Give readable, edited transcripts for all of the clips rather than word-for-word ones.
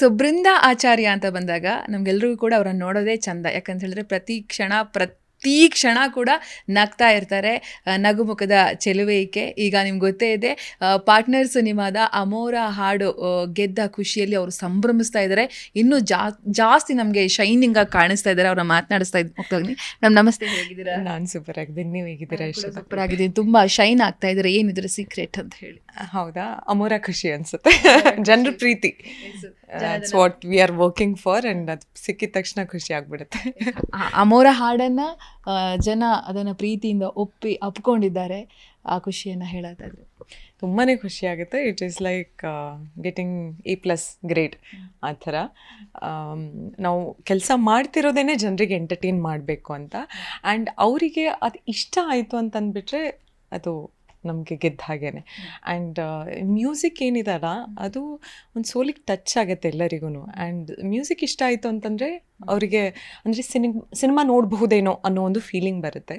So Brinda ಆಚಾರ್ಯ ಅಂತ ಬಂದಾಗ ನಮ್ಗೆಲ್ರಿಗೂ ಕೂಡ ಅವ್ರನ್ನ ನೋಡೋದೇ ಚಂದ. ಯಾಕಂತ ಹೇಳಿದ್ರೆ ಪ್ರತಿ ಕ್ಷಣ ಕೂಡ ನಗ್ತಾ ಇರ್ತಾರೆ. ನಗುಮುಖದ ಚೆಲುವೆ ಈಕೆ. ಈಗ ನಿಮ್ಗೆ ಗೊತ್ತೇ ಇದೆ, ಪಾರ್ಟ್ನರ್ ಸಿನಿಮಾದ ಅಮೋರ ಹಾಡು ಗೆದ್ದ ಖುಷಿಯಲ್ಲಿ ಅವರು ಸಂಭ್ರಮಿಸ್ತಾ ಇದ್ದಾರೆ. ಇನ್ನೂ ಜಾಸ್ತಿ ನಮಗೆ ಶೈನಿಂಗ್ ಆಗಿ ಕಾಣಿಸ್ತಾ ಇದ್ದಾರೆ. ಅವ್ರನ್ನ ಮಾತನಾಡಿಸ್ತಾ ಹೋಗ್ತೀನಿ. ನಮಸ್ತೆ, ಹೇಗಿದ್ದೀರಾ? ನಾನು ಸೂಪರ್ ಆಗಿದ್ದೀನಿ, ನೀವು ಹೇಗಿದ್ದೀರಾ? ಸೂಪರ್ ಆಗಿದ್ದೀನಿ. ತುಂಬಾ ಶೈನ್ ಆಗ್ತಾ ಇದ್ದಾರೆ. ಏನಿದ್ರೆ ಸೀಕ್ರೆಟ್ ಅಂತ ಹೇಳಿ? ಹೌದಾ, ಅಮೋರ ಖುಷಿ ಅನ್ಸುತ್ತೆ. ಜನರ ಪ್ರೀತಿ, what we are working for, and ಅದು ಸಿಕ್ಕಿದ ತಕ್ಷಣ ಖುಷಿ ಆಗ್ಬಿಡುತ್ತೆ. ಅಮೋರ ಹಾಡನ್ನ ಜನ ಅದನ್ನ ಪ್ರೀತಿಯಿಂದ ಅಪ್ಕೊಂಡಿದ್ದಾರೆ. ಆ ಖುಷಿಯನ್ನ ಹೇಳೋದಾದ್ರೆ ತುಂಬಾ ಖುಷಿ ಆಗುತ್ತೆ. It is like getting A+ grade. ಆ ಥರ ನಾವು ಕೆಲಸ ಮಾಡ್ತಿರೋದೇನೆ ಜನರಿಗೆ ಎಂಟರ್ಟೈನ್ ಮಾಡಬೇಕು ಅಂತ. ಆ್ಯಂಡ್ ಅವರಿಗೆ ಅದು ಇಷ್ಟ ಆಯಿತು ಅಂತಂದ್ಬಿಟ್ರೆ ಅದು ನಮಗೆ ಗೆದ್ದ ಹಾಗೇನೆ. ಆ್ಯಂಡ್ ಮ್ಯೂಸಿಕ್ ಏನಿದಲ್ಲ ಅದು ಒಂದು ಸೋಲಿಗೆ ಟಚ್ ಆಗುತ್ತೆ ಎಲ್ಲರಿಗೂ. ಆ್ಯಂಡ್ ಮ್ಯೂಸಿಕ್ ಇಷ್ಟ ಆಯಿತು ಅಂತಂದರೆ ಅವರಿಗೆ ಅಂದರೆ ಸಿನಿಮಾ ನೋಡಬಹುದೇನೋ ಅನ್ನೋ ಒಂದು ಫೀಲಿಂಗ್ ಬರುತ್ತೆ.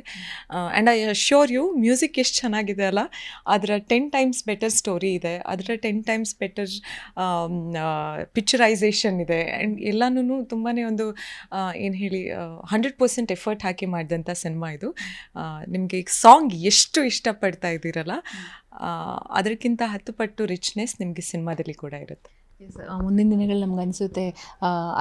And I assure you, music ಎಷ್ಟು ಚೆನ್ನಾಗಿದೆ ಅಲ್ಲ, ಅದರ 10 ಟೈಮ್ಸ್ ಬೆಟರ್ ಸ್ಟೋರಿ ಇದೆ, ಅದರ 10 ಟೈಮ್ಸ್ ಬೆಟರ್ ಪಿಕ್ಚರೈಸೇಷನ್ ಇದೆ. ಆ್ಯಂಡ್ ಎಲ್ಲನೂ ತುಂಬಾ ಒಂದು ಏನು ಹೇಳಿ 100% ಎಫರ್ಟ್ ಹಾಕಿ ಮಾಡಿದಂಥ ಸಿನಿಮಾ ಇದು. ನಿಮಗೆ ಈಗ ಸಾಂಗ್ ಎಷ್ಟು ಇಷ್ಟಪಡ್ತಾ ಇದ್ದೀರಲ್ಲ, ಅದಕ್ಕಿಂತ 10 ಪಟ್ಟು ರಿಚ್ನೆಸ್ ನಿಮಗೆ ಸಿನಿಮಾದಲ್ಲಿ ಕೂಡ ಇರುತ್ತೆ. ಮುಂದಿನ ದಿನಗಳಲ್ಲಿ ನಮ್ಗೆ ಅನಿಸುತ್ತೆ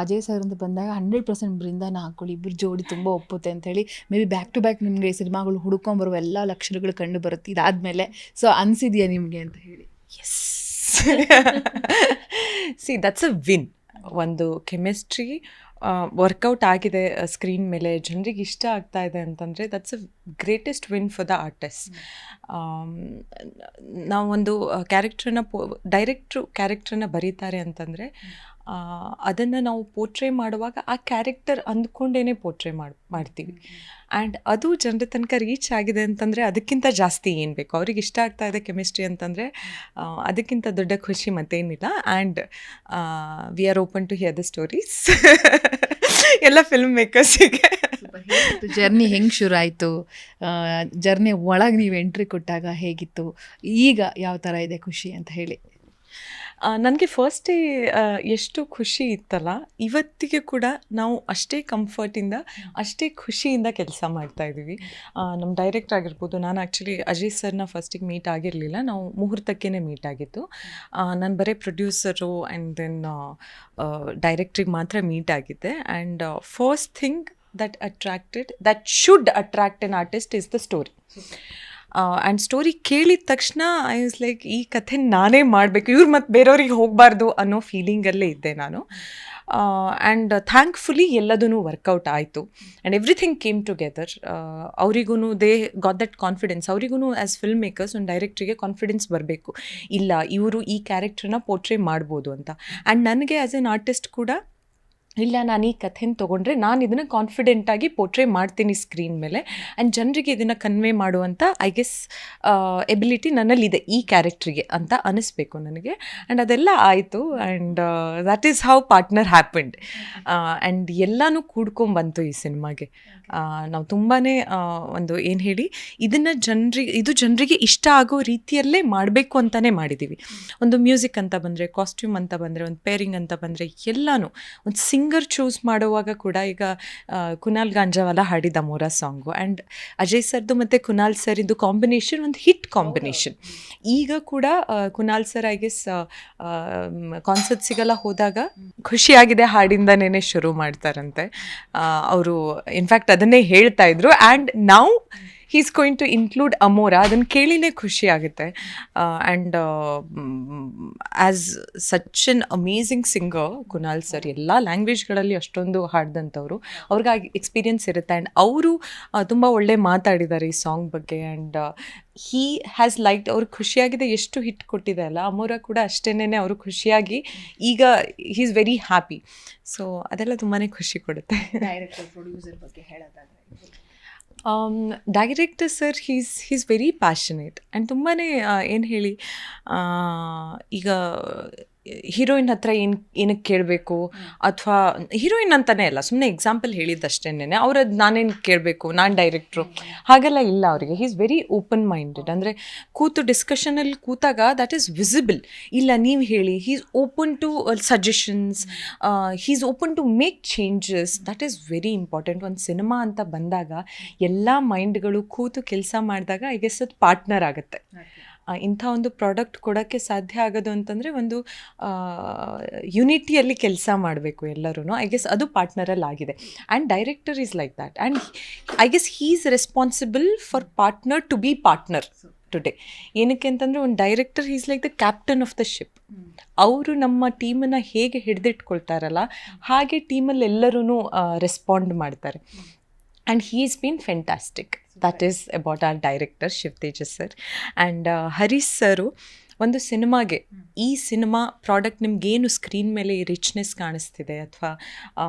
ಅಜಯ್ ಸರ್ ಅಂತ ಬಂದಾಗ 100% ಬೃಂದಾನ ಹಾಕ್ಕೊಳ್ಳಿ, ಇಬ್ಬರು ಜೋಡಿ ತುಂಬ ಒಪ್ಪುತ್ತೆ ಅಂತೇಳಿ. Maybe back to back ನಿಮಗೆ ಸಿನಿಮಾಗಳು ಹುಡ್ಕೊಂಬರುವ ಎಲ್ಲ ಲಕ್ಷಣಗಳು ಕಂಡು ಬರುತ್ತೆ ಇದಾದಮೇಲೆ. ಸೊ ಅನಿಸಿದೆಯಾ ನಿಮಗೆ ಅಂತ ಹೇಳಿ? Yes, see that's a win. ಒಂದು ಕೆಮಿಸ್ಟ್ರಿ ವರ್ಕೌಟ್ ಆಗಿದೆ ಸ್ಕ್ರೀನ್ ಮೇಲೆ, ಜನರಿಗೆ ಇಷ್ಟ ಆಗ್ತಾ ಇದೆ ಅಂತಂದರೆ that's a greatest win for the artist. ನಾವೊಂದು ಕ್ಯಾರೆಕ್ಟ್ರನ್ನ ಡೈರೆಕ್ಟ್ರು ಕ್ಯಾರೆಕ್ಟ್ರನ್ನ ಬರೀತಾರೆ ಅಂತಂದರೆ ಅದನ್ನು ನಾವು ಪೋರ್ಟ್ರೇ ಮಾಡುವಾಗ ಆ ಕ್ಯಾರೆಕ್ಟರ್ ಅಂದ್ಕೊಂಡೇ ಪೋರ್ಟ್ರೇ ಮಾಡ್ತೀವಿ. ಆ್ಯಂಡ್ ಅದು ಜನರ ತನಕ ರೀಚ್ ಆಗಿದೆ ಅಂತಂದರೆ ಅದಕ್ಕಿಂತ ಜಾಸ್ತಿ ಏನು ಬೇಕು. ಅವ್ರಿಗೆ ಇಷ್ಟ ಆಗ್ತಾ ಇದೆ ಕೆಮಿಸ್ಟ್ರಿ ಅಂತಂದರೆ ಅದಕ್ಕಿಂತ ದೊಡ್ಡ ಖುಷಿ ಮತ್ತೇನಿಲ್ಲ. And we are open to hear the stories ಎಲ್ಲ ಫಿಲ್ಮ್ ಮೇಕರ್ಸಿಗೆ. ಜರ್ನಿ ಹೆಂಗೆ ಶುರು ಆಯಿತು? ಜರ್ನಿ ಒಳಗೆ ನೀವು ಎಂಟ್ರಿ ಕೊಟ್ಟಾಗ ಹೇಗಿತ್ತು? ಈಗ ಯಾವ ಥರ ಇದೆ ಖುಷಿ ಅಂತ ಹೇಳಿ? ನನಗೆ ಫಸ್ಟ್ ಡೇ ಎಷ್ಟು ಖುಷಿ ಇತ್ತಲ್ಲ, ಇವತ್ತಿಗೆ ಕೂಡ ನಾವು ಅಷ್ಟೇ ಕಂಫರ್ಟಿಂದ ಅಷ್ಟೇ ಖುಷಿಯಿಂದ ಕೆಲಸ ಮಾಡ್ತಾಯಿದ್ದೀವಿ. ನಮ್ಮ ಡೈರೆಕ್ಟರ್ ಆಗಿರ್ಬೋದು, ನಾನು ಆ್ಯಕ್ಚುಲಿ ಅಜಯ್ ಸರ್ನ ಫಸ್ಟಿಗೆ ಮೀಟ್ ಆಗಿರಲಿಲ್ಲ, ನಾವು ಮುಹೂರ್ತಕ್ಕೇ ಮೀಟ್ ಆಗಿತ್ತು. ನಾನು ಬರೀ ಪ್ರೊಡ್ಯೂಸರು ಆ್ಯಂಡ್ ದೆನ್ ಡೈರೆಕ್ಟ್ರಿಗೆ ಮಾತ್ರ ಮೀಟ್ ಆಗಿದ್ದೆ. And first thing that should attract an artist is the story. And story ಕೇಳಿದ ತಕ್ಷಣ ಐ ವಾಸ್ ಲೈಕ್, ಈ ಕಥೆ ನಾನೇ ಮಾಡಬೇಕು, ಇವ್ರು ಮತ್ತು ಬೇರೆಯವ್ರಿಗೆ ಹೋಗಬಾರ್ದು ಅನ್ನೋ ಫೀಲಿಂಗಲ್ಲೇ ಇದ್ದೆ ನಾನು. ಆ್ಯಂಡ್ ಥ್ಯಾಂಕ್ಫುಲಿ ಎಲ್ಲದೂ ವರ್ಕೌಟ್ ಆಯಿತು. And everything came together. ಅವರಿಗೂ ದೇ ಗಾಟ್ ದಟ್ ಕಾನ್ಫಿಡೆನ್ಸ್. ಅವರಿಗೂ ಆ್ಯಸ್ ಫಿಲ್ಮ್ ಮೇಕರ್ಸ್ ಒಂದು ಡೈರೆಕ್ಟ್ರಿಗೆ ಕಾನ್ಫಿಡೆನ್ಸ್ ಬರಬೇಕು, ಇಲ್ಲ ಇವರು ಈ ಕ್ಯಾರೆಕ್ಟ್ರನ್ನ ಪೋರ್ಟ್ರೇ ಮಾಡ್ಬೋದು ಅಂತ. ಆ್ಯಂಡ್ ನನಗೆ ಆ್ಯಸ್ ಎನ್ ಆರ್ಟಿಸ್ಟ್ ಕೂಡ, ಇಲ್ಲ ನಾನು ಈ ಕಥೆನ ತೊಗೊಂಡ್ರೆ ನಾನು ಇದನ್ನು ಕಾನ್ಫಿಡೆಂಟಾಗಿ ಪೋರ್ಟ್ರೇ ಮಾಡ್ತೀನಿ ಸ್ಕ್ರೀನ್ ಮೇಲೆ, ಆ್ಯಂಡ್ ಜನರಿಗೆ ಇದನ್ನು ಕನ್ವೆ ಮಾಡುವಂಥ ಐ ಗೆಸ್ ಎಬಿಲಿಟಿ ನನ್ನಲ್ಲಿದೆ ಈ ಕ್ಯಾರೆಕ್ಟ್ರಿಗೆ ಅಂತ ಅನ್ನಿಸ್ಬೇಕು ನನಗೆ. ಆ್ಯಂಡ್ ಅದೆಲ್ಲ ಆಯಿತು. And that is how partner happened. And ಎಲ್ಲನೂ ಕೂಡ್ಕೊಂಬಂತು ಈ ಸಿನಿಮಾಗೆ. ನಾವು ತುಂಬಾ ಒಂದು ಏನು ಹೇಳಿ, ಇದು ಜನರಿಗೆ ಇಷ್ಟ ಆಗೋ ರೀತಿಯಲ್ಲೇ ಮಾಡಬೇಕು ಅಂತಲೇ ಮಾಡಿದ್ದೀವಿ. ಒಂದು ಮ್ಯೂಸಿಕ್ ಅಂತ ಬಂದರೆ, ಕಾಸ್ಟ್ಯೂಮ್ ಅಂತ ಬಂದರೆ, ಒಂದು ಪೇರಿಂಗ್ ಅಂತ ಬಂದರೆ, ಎಲ್ಲನೂ ಒಂದು ಸಿಂಗರ್ ಚೂಸ್ ಮಾಡುವಾಗ ಕೂಡ, ಈಗ ಕುನಾಲ್ ಗಾಂಜಾವಾಲ ಹಾಡಿದ ಅಮೋರ ಸಾಂಗು ಆ್ಯಂಡ್ ಅಜಯ್ ಸರ್ದು ಮತ್ತು ಕುನಾಲ್ ಸರ್ ಇದು ಕಾಂಬಿನೇಷನ್ ಒಂದು ಹಿಟ್ ಕಾಂಬಿನೇಷನ್. ಈಗ ಕೂಡ ಕುನಾಲ್ ಸರ್ ಐ ಗೆಸ್ ಕಾನ್ಸರ್ಟ್ಸಿಗೆಲ್ಲ ಹೋದಾಗ ಖುಷಿಯಾಗಿದೆ ಹಾಡಿಂದನೇ ಶುರು ಮಾಡ್ತಾರಂತೆ ಅವರು. ಇನ್ಫ್ಯಾಕ್ಟ್ ಅದನ್ನೇ ಹೇಳ್ತಾ ಇದ್ರು. ಆ್ಯಂಡ್ ನಾವು he is going to include Amora. ಅದನ್ನು ಕೇಳಿನೇ ಖುಷಿ ಆಗುತ್ತೆ. And as such an amazing singer Kunal sir, ಎಲ್ಲ ಲ್ಯಾಂಗ್ವೇಜ್ಗಳಲ್ಲಿ ಅಷ್ಟೊಂದು ಹಾಡ್ದಂಥವ್ರು, ಅವ್ರಿಗೆ ಎಕ್ಸ್ಪೀರಿಯನ್ಸ್ ಇರುತ್ತೆ. ಆ್ಯಂಡ್ ಅವರು ತುಂಬ ಒಳ್ಳೆ ಮಾತಾಡಿದ್ದಾರೆ ಈ ಸಾಂಗ್ ಬಗ್ಗೆ. ಆ್ಯಂಡ್ ಹೀ ಹ್ಯಾಸ್ ಲೈಕ್ಡ್, ಅವ್ರಿಗೆ ಖುಷಿಯಾಗಿದೆ. ಎಷ್ಟು ಹಿಟ್ ಕೊಟ್ಟಿದೆ ಅಲ್ಲ, ಅಮೋರ ಕೂಡ ಅಷ್ಟೇನೆ ಅವರು ಖುಷಿಯಾಗಿ ಈಗ he is very happy. So ಅದೆಲ್ಲ ತುಂಬಾ ಖುಷಿ ಕೊಡುತ್ತೆ. ಡೈರೆಕ್ಟರ್ ಪ್ರೊಡ್ಯೂಸರ್ ಬಗ್ಗೆ ಹೇಳೋದಾದ್ರೆ? Director sir he's very passionate. And ತುಂಬಾ ಏನು ಹೇಳಿ, ಈಗ ಹೀರೋಯಿನ್ ಹತ್ರ ಏನಕ್ಕೆ ಕೇಳಬೇಕು, ಅಥವಾ ಹೀರೋಯಿನ್ ಅಂತಲೇ ಅಲ್ಲ, ಸುಮ್ಮನೆ ಎಕ್ಸಾಂಪಲ್ ಹೇಳಿದ್ದಷ್ಟೇನೆ, ಅವ್ರದ್ದು ನಾನೇನು ಕೇಳಬೇಕು, ನಾನು ಡೈರೆಕ್ಟ್ರು, ಹಾಗೆಲ್ಲ ಇಲ್ಲ ಅವರಿಗೆ. ಹೀ ಈಸ್ ವೆರಿ ಓಪನ್ ಮೈಂಡೆಡ್. ಅಂದರೆ ಕೂತು ಡಿಸ್ಕಷನಲ್ಲಿ ಕೂತಾಗ ದಟ್ ಈಸ್ ವಿಸಿಬಲ್. ಇಲ್ಲ ನೀವು ಹೇಳಿ, he is open to suggestions, he is open to make changes. That is very important. ಒಂದು ಸಿನಿಮಾ ಅಂತ ಬಂದಾಗ ಎಲ್ಲ ಮೈಂಡ್ಗಳು ಕೂತು ಕೆಲಸ ಮಾಡಿದಾಗ ಐ ಗೆಸ್ ಅದು ಪಾರ್ಟ್ನರ್ ಆಗುತ್ತೆ. ಇಂಥ ಒಂದು ಪ್ರಾಡಕ್ಟ್ ಕೊಡೋಕ್ಕೆ ಸಾಧ್ಯ ಆಗೋದು ಅಂತಂದರೆ ಒಂದು ಯುನಿಟಿಯಲ್ಲಿ ಕೆಲಸ ಮಾಡಬೇಕು ಎಲ್ಲರೂ. ಐ ಗೆಸ್ ಅದು ಪಾರ್ಟ್ನರಲ್ಲಿ ಆಗಿದೆ. And director is like that. And I guess he is responsible for partner to be partner today. ಏನಕ್ಕೆ ಅಂತಂದರೆ ಒಂದು director is like the captain of the ship. ಅವರು ನಮ್ಮ ಟೀಮನ್ನು ಹೇಗೆ ಹಿಡಿದಿಟ್ಕೊಳ್ತಾರಲ್ಲ ಹಾಗೆ ಟೀಮಲ್ಲಿ ಎಲ್ಲರೂ ರೆಸ್ಪಾಂಡ್ ಮಾಡ್ತಾರೆ. And he is been fantastic. That is about our director Shiv Tejas sir. And Harish sir ಒಂದು ಸಿನಿಮಾಗೆ, ಈ ಸಿನಿಮಾ ಪ್ರಾಡಕ್ಟ್ ನಿಮ್ಗೇನು ಸ್ಕ್ರೀನ್ ಮೇಲೆ ಈ ರಿಚ್ನೆಸ್ ಕಾಣಿಸ್ತಿದೆ ಅಥವಾ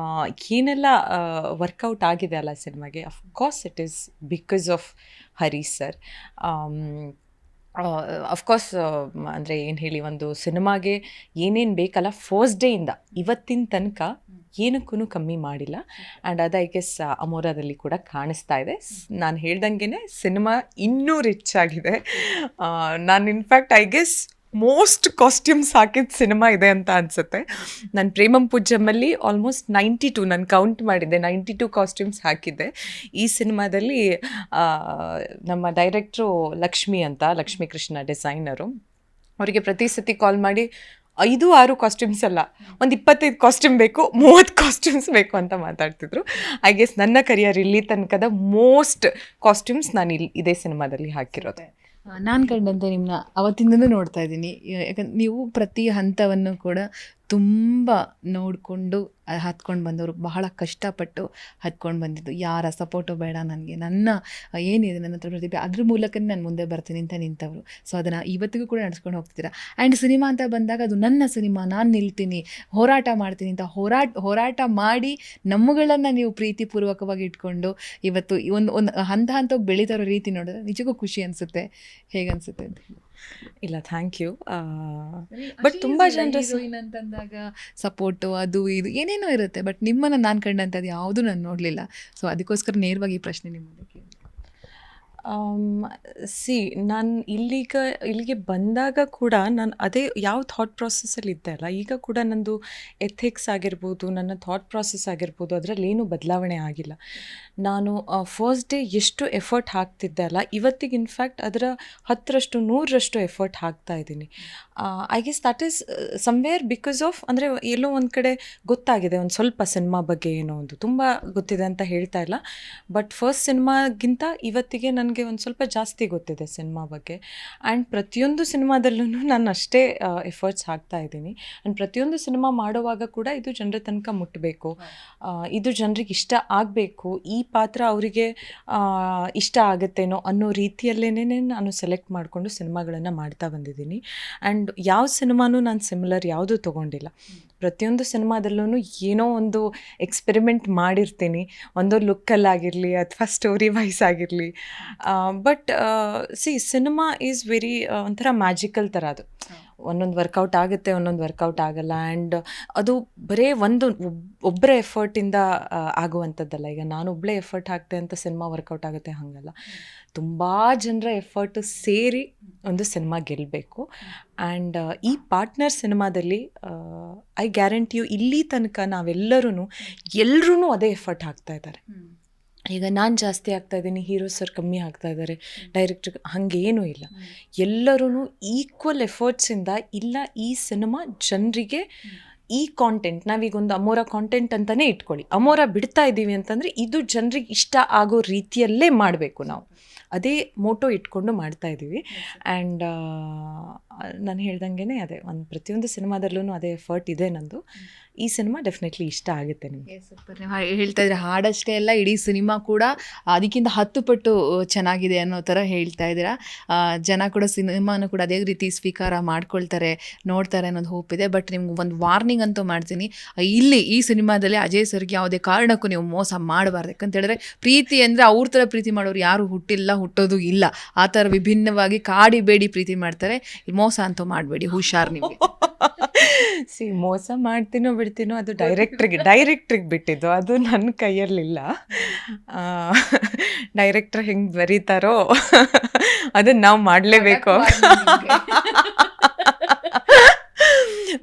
ಏನೆಲ್ಲ ವರ್ಕೌಟ್ ಆಗಿದೆ ಅಲ್ಲ ಸಿನಿಮಾಗೆ, of course it is because of Harish sir. Of course ಅಂದರೆ ಏನು ಹೇಳಿ, ಒಂದು ಸಿನಿಮಾಗೆ ಏನೇನು ಬೇಕಲ್ಲ ಫಸ್ಟ್ ಡೇಯಿಂದ ಇವತ್ತಿನ ತನಕ ಏನಕ್ಕೂ ಕಮ್ಮಿ ಮಾಡಿಲ್ಲ. ಆ್ಯಂಡ್ ಅದು ಐ ಗೆಸ್ ಅಮೋರಾದಲ್ಲಿ ಕೂಡ ಕಾಣಿಸ್ತಾ ಇದೆ. ನಾನು ಹೇಳ್ದಂಗೆ ಸಿನಿಮಾ ಇನ್ನೂ ರಿಚ್ ಆಗಿದೆ. ನಾನು in fact I guess most costumes ಹಾಕಿದ ಸಿನಿಮಾ ಇದೆ ಅಂತ ಅನಿಸುತ್ತೆ. ನಾನು ಪ್ರೇಮಂ ಪೂಜ್ಯಮಲ್ಲಿ ಆಲ್ಮೋಸ್ಟ್ 92, ನಾನು ಕೌಂಟ್ ಮಾಡಿದ್ದೆ, 92 ಕಾಸ್ಟ್ಯೂಮ್ಸ್ ಹಾಕಿದ್ದೆ. ಈ ಸಿನಿಮಾದಲ್ಲಿ ನಮ್ಮ ಡೈರೆಕ್ಟ್ರು ಲಕ್ಷ್ಮೀ ಕೃಷ್ಣ ಡಿಸೈನರು, ಅವರಿಗೆ ಪ್ರತಿ ಸತಿ ಕಾಲ್ ಮಾಡಿ 5-6 ಕಾಸ್ಟ್ಯೂಮ್ಸ್ ಅಲ್ಲ, ಒಂದು 25 ಕಾಸ್ಟ್ಯೂಮ್ ಬೇಕು, 30 ಕಾಸ್ಟ್ಯೂಮ್ಸ್ ಬೇಕು ಅಂತ ಮಾತಾಡ್ತಿದ್ರು. ಐ ಗೆಸ್ ನನ್ನ ಕರಿಯರ್ ಇಲ್ಲಿ ತನಕದ ಮೋಸ್ಟ್ ಕಾಸ್ಟ್ಯೂಮ್ಸ್ ನಾನು ಇದೇ ಸಿನಿಮಾದಲ್ಲಿ ಹಾಕಿರೋದು. ನಾನು ಕಂಡಂತೆ ನಿಮ್ಮನ್ನ ಅವತ್ತಿಂದನೂ ನೋಡ್ತಾ ಇದ್ದೀನಿ. ಯಾಕಂದ್ರೆ ನೀವು ಪ್ರತಿ ಹಂತವನ್ನು ಕೂಡ ತುಂಬ ನೋಡಿಕೊಂಡು ಹತ್ಕೊಂಡು ಬಂದವರು, ಬಹಳ ಕಷ್ಟಪಟ್ಟು ಹತ್ಕೊಂಡು ಬಂದಿದ್ದು. ಯಾರ ಸಪೋರ್ಟು ಬೇಡ ನನಗೆ, ನನ್ನ ಏನಿದೆ ನನ್ನ ಹತ್ರ ಪ್ರತಿಭೆ, ಅದ್ರ ಮೂಲಕನೇ ನಾನು ಮುಂದೆ ಬರ್ತೀನಿ ಅಂತ ನಿಂತವರು. ಸೊ ಅದನ್ನು ಇವತ್ತಿಗೂ ಕೂಡ ನಡೆಸ್ಕೊಂಡು ಹೋಗ್ತೀರಾ. ಆ್ಯಂಡ್ ಸಿನಿಮಾ ಅಂತ ಬಂದಾಗ ಅದು ನನ್ನ ಸಿನಿಮಾ, ನಾನು ನಿಲ್ತೀನಿ, ಹೋರಾಟ ಮಾಡ್ತೀನಿ ಅಂತ ಹೋರಾಟ ಮಾಡಿ ನಮ್ಮಗಳನ್ನು ನೀವು ಪ್ರೀತಿಪೂರ್ವಕವಾಗಿ ಇಟ್ಕೊಂಡು ಇವತ್ತು ಒಂದು ಹಂತವಾಗಿ ಬೆಳೀತಾ ಇರೋ ರೀತಿ ನೋಡಿದ್ರೆ ನಿಜಕ್ಕೂ ಖುಷಿ ಅನಿಸುತ್ತೆ. ಹೇಗನ್ಸುತ್ತೆ ಅಂತ? ಇಲ್ಲ, ಥ್ಯಾಂಕ್ ಯು. ಬಟ್ ತುಂಬ ಜನರು ಅಂತಂದಾಗ ಸಪೋರ್ಟು ಅದು ಇದು ಏನೇನೋ ಇರುತ್ತೆ, ಬಟ್ ನಿಮ್ಮನ್ನು ನಾನು ಕಂಡಂಥದ್ದು ಯಾವುದೂ ನಾನು ನೋಡಲಿಲ್ಲ. ಸೊ ಅದಕ್ಕೋಸ್ಕರ ನೇರವಾಗಿ ಈ ಪ್ರಶ್ನೆ ನಿಮ್ಮದಕ್ಕೆ. ನಾನು ಇಲ್ಲಿಗೆ ಬಂದಾಗ ಕೂಡ ನಾನು ಅದೇ ಯಾವ ಥಾಟ್ ಪ್ರಾಸೆಸ್ಸಲ್ಲಿ ಇದ್ದೆ ಅಲ್ಲ, ಈಗ ಕೂಡ ನಂದು ಎಥಿಕ್ಸ್ ಆಗಿರ್ಬೋದು, ನನ್ನ ಥಾಟ್ ಪ್ರಾಸೆಸ್ ಆಗಿರ್ಬೋದು, ಅದರಲ್ಲೇನು ಬದಲಾವಣೆ ಆಗಿಲ್ಲ. ನಾನು ಫಸ್ಟ್ ಡೇ ಎಷ್ಟು ಎಫರ್ಟ್ ಹಾಕ್ತಿದ್ದೆ ಅಲ್ಲ, ಇವತ್ತಿಗೆ ಇನ್ಫ್ಯಾಕ್ಟ್ ಅದರ 10ರಷ್ಟು 100ರಷ್ಟು ಎಫರ್ಟ್ ಹಾಕ್ತಾ ಇದ್ದೀನಿ. I guess that is somewhere because of, ಅಂದರೆ ಎಲ್ಲೋ ಒಂದು ಕಡೆ ಗೊತ್ತಾಗಿದೆ ಒಂದು ಸ್ವಲ್ಪ ಸಿನಿಮಾ ಬಗ್ಗೆ ಏನೋ ಒಂದು ತುಂಬ ಗೊತ್ತಿದೆ ಅಂತ ಹೇಳ್ತಾ ಇಲ್ಲ, ಬಟ್ ಫಸ್ಟ್ ಸಿನಿಮಾಗಿಂತ ಇವತ್ತಿಗೆ ನನಗೆ ಒಂದು ಸ್ವಲ್ಪ ಜಾಸ್ತಿ ಗೊತ್ತಿದೆ ಸಿನಿಮಾ ಬಗ್ಗೆ. ಆ್ಯಂಡ್ ಪ್ರತಿಯೊಂದು ಸಿನಿಮಾದಲ್ಲೂ ನಾನು ಅಷ್ಟೇ ಎಫರ್ಟ್ಸ್ ಹಾಕ್ತಾ ಇದ್ದೀನಿ. ಆ್ಯಂಡ್ ಪ್ರತಿಯೊಂದು ಸಿನಿಮಾ ಮಾಡುವಾಗ ಕೂಡ ಇದು ಜನರ ತನಕ ಮುಟ್ಟಬೇಕು, ಇದು ಜನರಿಗೆ ಇಷ್ಟ ಆಗಬೇಕು, ಈ ಪಾತ್ರ ಅವರಿಗೆ ಇಷ್ಟ ಆಗುತ್ತೇನೋ ಅನ್ನೋ ರೀತಿಯಲ್ಲೇ ನಾನು ಸೆಲೆಕ್ಟ್ ಮಾಡಿಕೊಂಡು ಸಿನಿಮಾಗಳನ್ನು ಮಾಡ್ತಾ ಬಂದಿದ್ದೀನಿ. ಆ್ಯಂಡ್ ಯಾವ ಸಿನಿಮಾನೂ ನಾನು ಸಿಮಿಲರ್ ಯಾವುದೂ ತೊಗೊಂಡಿಲ್ಲ. ಪ್ರತಿಯೊಂದು ಸಿನಿಮಾದಲ್ಲೂ ಏನೋ ಒಂದು ಎಕ್ಸ್ಪೆರಿಮೆಂಟ್ ಮಾಡಿರ್ತೀನಿ, ಒಂದು ಲುಕ್ಕಲ್ಲಾಗಿರಲಿ ಅಥವಾ ಸ್ಟೋರಿ ವೈಸ್ ಆಗಿರಲಿ. ಬಟ್ ಸಿನಿಮಾ ಈಸ್ ವೆರಿ ಒಂಥರ ಮ್ಯಾಜಿಕಲ್ ಥರ. ಅದು ಒಂದೊಂದು ವರ್ಕೌಟ್ ಆಗುತ್ತೆ, ಒಂದೊಂದು ವರ್ಕೌಟ್ ಆಗಲ್ಲ. ಆ್ಯಂಡ್ ಅದು ಬರೀ ಒಬ್ಬರ ಎಫರ್ಟಿಂದ ಆಗುವಂಥದ್ದಲ್ಲ. ಈಗ ನಾನು ಒಬ್ಬಳೇ ಎಫರ್ಟ್ ಹಾಕ್ತೆ ಅಂತ ಸಿನಿಮಾ ವರ್ಕೌಟ್ ಆಗುತ್ತೆ ಹಾಗಲ್ಲ, ತುಂಬ ಜನರ ಎಫರ್ಟು ಸೇರಿ ಒಂದು ಸಿನಿಮಾ ಗೆಲ್ಲಬೇಕು. ಆ್ಯಂಡ್ ಈ ಪಾರ್ಟ್ನರ್ ಸಿನಿಮಾದಲ್ಲಿ ಐ ಗ್ಯಾರಂಟಿ ಯು ಇಲ್ಲಿ ತನಕ ಎಲ್ಲರೂ ಅದೇ ಎಫರ್ಟ್ ಹಾಕ್ತಾ ಇದ್ದಾರೆ. ಈಗ ನಾನು ಜಾಸ್ತಿ ಆಗ್ತಾಯಿದ್ದೀನಿ, ಹೀರೋ ಸರ್ ಕಮ್ಮಿ ಆಗ್ತಾ ಇದ್ದಾರೆ, ಡೈರೆಕ್ಟರ್ ಹಾಗೇನೂ ಇಲ್ಲ. ಎಲ್ಲರೂ ಈಕ್ವಲ್ ಎಫರ್ಟ್ಸಿಂದ ಇಲ್ಲ ಈ ಸಿನಿಮಾ ಜನರಿಗೆ ಈ ಕಾಂಟೆಂಟ್, ನಾವೀಗ ಒಂದು ಅಮೋರ ಕಾಂಟೆಂಟ್ ಅಂತಲೇ ಇಟ್ಕೊಳ್ಳಿ, ಅಮೋರ ಬಿಡ್ತಾ ಇದ್ದೀವಿ ಅಂತಂದರೆ ಇದು ಜನರಿಗೆ ಇಷ್ಟ ಆಗೋ ರೀತಿಯಲ್ಲೇ ಮಾಡಬೇಕು. ನಾವು ಅದೇ ಮೋಟೋ ಇಟ್ಕೊಂಡು ಮಾಡ್ತಾ ಇದ್ದೀವಿ. ಆ್ಯಂಡ್ ನಾನು ಹೇಳ್ದಂಗೆ ಅದೇ ಒಂದು ಪ್ರತಿಯೊಂದು ಸಿನಿಮಾದಲ್ಲೂ ಅದೇ ಎಫರ್ಟ್ ಇದೆ ನಂದು. ಈ ಸಿನಿಮಾ ಡೆಫಿನೆಟ್ಲಿ ಇಷ್ಟ ಆಗುತ್ತೆ ನಿಮಗೆ. ಸೂಪರ್. ಹೇಳ್ತಾ ಇದ್ರೆ ಹಾಡಷ್ಟೇ ಅಲ್ಲ, ಇಡೀ ಸಿನಿಮಾ ಕೂಡ ಅದಕ್ಕಿಂತ 10 ಪಟ್ಟು ಚೆನ್ನಾಗಿದೆ ಅನ್ನೋ ಥರ ಹೇಳ್ತಾ ಇದ್ದೀರಾ. ಜನ ಕೂಡ ಸಿನಿಮಾನ ಕೂಡ ಅದೇ ರೀತಿ ಸ್ವೀಕಾರ ಮಾಡ್ಕೊಳ್ತಾರೆ, ನೋಡ್ತಾರೆ ಅನ್ನೋದು ಹೋಪ್ ಇದೆ. ಬಟ್ ನಿಮ್ಗೆ ಒಂದು ವಾರ್ನಿಂಗ್ ಅಂತೂ ಮಾಡ್ತೀನಿ, ಇಲ್ಲಿ ಈ ಸಿನಿಮಾದಲ್ಲಿ ಅಜಯ್ ಸರ್ಗೆ ಯಾವುದೇ ಕಾರಣಕ್ಕೂ ನೀವು ಮೋಸ ಮಾಡಬಾರ್ದು. ಯಾಕಂತ ಹೇಳಿದ್ರೆ ಪ್ರೀತಿ ಅಂದರೆ ಅವ್ರ ಥರ ಪ್ರೀತಿ ಮಾಡೋರು ಯಾರು ಹುಟ್ಟೋದು ಇಲ್ಲ. ಆ ಥರ ವಿಭಿನ್ನವಾಗಿ ಕಾಡಿ ಬೇಡಿ ಪ್ರೀತಿ ಮಾಡ್ತಾರೆ. ಮೋಸ ಅಂತೂ ಮಾಡಬೇಡಿ, ಹುಷಾರ್ ನಿಮಗೆ. ಮೋಸ ಮಾಡ್ತೀನೋ ಬಿಡ್ತೀನೋ ಅದು ಡೈರೆಕ್ಟ್ರಿಗೆ ಬಿಟ್ಟಿದ್ದು, ಅದು ನನ್ನ ಕೈಯಲ್ಲಿಲ್ಲ. ಡೈರೆಕ್ಟ್ರ್ ಹೆಂಗೆ ಬರೀತಾರೋ ಅದನ್ನು ನಾವು ಮಾಡಲೇಬೇಕು.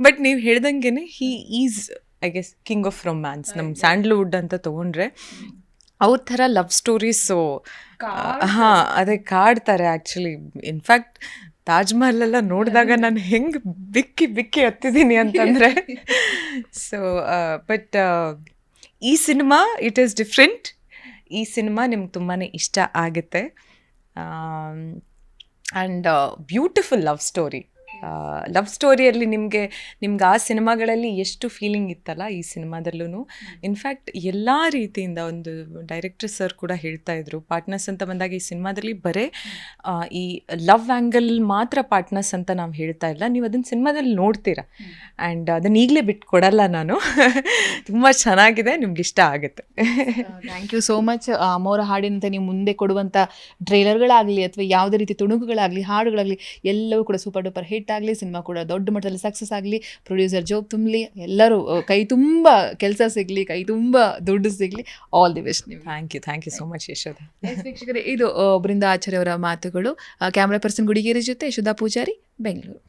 ಬಟ್ ನೀವು ಹೇಳ್ದಂಗೆ he is I guess king of romance. ನಮ್ಮ ಸ್ಯಾಂಡಲ್ವುಡ್ ಅಂತ ತೊಗೊಂಡ್ರೆ ಅವ್ರ ಥರ ಲವ್ ಸ್ಟೋರೀಸು ಹಾಂ ಅದೇ ಕಾಡ್ತಾರೆ ಆ್ಯಕ್ಚುಲಿ. ಇನ್ಫ್ಯಾಕ್ಟ್ ತಾಜ್ ಮಹಲ್ ಎಲ್ಲ ನೋಡಿದಾಗ ನಾನು ಹೆಂಗೆ ಬಿಕ್ಕಿ ಹತ್ತಿದ್ದೀನಿ ಅಂತಂದರೆ. ಸೊ ಬಟ್ ಈ ಸಿನಿಮಾ ಇಟ್ ಈಸ್ ಡಿಫ್ರೆಂಟ್. ಈ ಸಿನಿಮಾ ನಿಮ್ಗೆ ತುಂಬಾ ಇಷ್ಟ ಆಗುತ್ತೆ. ಆ್ಯಂಡ್ ಬ್ಯೂಟಿಫುಲ್ ಲವ್ ಸ್ಟೋರಿಯಲ್ಲಿ ನಿಮಗೆ ಆ ಸಿನಿಮಾಗಳಲ್ಲಿ ಎಷ್ಟು ಫೀಲಿಂಗ್ ಇತ್ತಲ್ಲ ಈ ಸಿನಿಮಾದಲ್ಲೂ. ಇನ್ಫ್ಯಾಕ್ಟ್ ಎಲ್ಲ ರೀತಿಯಿಂದ ಒಂದು ಡೈರೆಕ್ಟರ್ ಸರ್ ಕೂಡ ಹೇಳ್ತಾ ಇದ್ರು, ಪಾರ್ಟ್ನರ್ಸ್ ಅಂತ ಬಂದಾಗ ಈ ಸಿನಿಮಾದಲ್ಲಿ ಬರೀ ಈ ಲವ್ ಆ್ಯಂಗಲ್ ಮಾತ್ರ ಪಾರ್ಟ್ನರ್ಸ್ ಅಂತ ನಾವು ಹೇಳ್ತಾ ಇಲ್ಲ, ನೀವು ಅದನ್ನು ಸಿನಿಮಾದಲ್ಲಿ ನೋಡ್ತೀರಾ. ಆ್ಯಂಡ್ ಅದನ್ನು ಈಗಲೇ ಬಿಟ್ಟು ಕೊಡಲ್ಲ ನಾನು. ತುಂಬ ಚೆನ್ನಾಗಿದೆ, ನಿಮ್ಗೆ ಇಷ್ಟ ಆಗುತ್ತೆ. Thank you so much. Amora ಹಾಡಿನಂತೆ ನೀವು ಮುಂದೆ ಕೊಡುವಂಥ ಟ್ರೈಲರ್ಗಳಾಗಲಿ ಅಥವಾ ಯಾವುದೇ ರೀತಿ ತುಣುಕುಗಳಾಗಲಿ ಹಾಡುಗಳಾಗಲಿ ಎಲ್ಲವೂ ಕೂಡ ಸೂಪರ್ ಡೂಪರ್ ಹಿಟ್ ಆಗಲಿ, ಸಿನಿಮಾ ಕೂಡ ದೊಡ್ಡ ಮಟ್ಟದಲ್ಲಿ ಸಕ್ಸಸ್ ಆಗಲಿ, ಪ್ರೊಡ್ಯೂಸರ್ ಜಾಬ್ ತುಂಬಲಿ, ಎಲ್ಲರೂ ಕೈ ತುಂಬ ಕೆಲಸ ಸಿಗಲಿ, ಕೈ ತುಂಬ ದುಡ್ಡು ಸಿಗಲಿ. ಆಲ್ ದಿ ಬೆಸ್ಟ್ ನೀವು. Thank you so much Yashoda. ವೀಕ್ಷಕರೇ, ಇದು ಬೃಂದಾ ಆಚಾರ್ಯ ಅವರ ಮಾತುಗಳು. ಕ್ಯಾಮ್ರಾ ಪರ್ಸನ್ ಗುಡಿಗೇರಿ ಜೊತೆ ಯಶೋಧ ಪೂಜಾರಿ, ಬೆಂಗಳೂರು.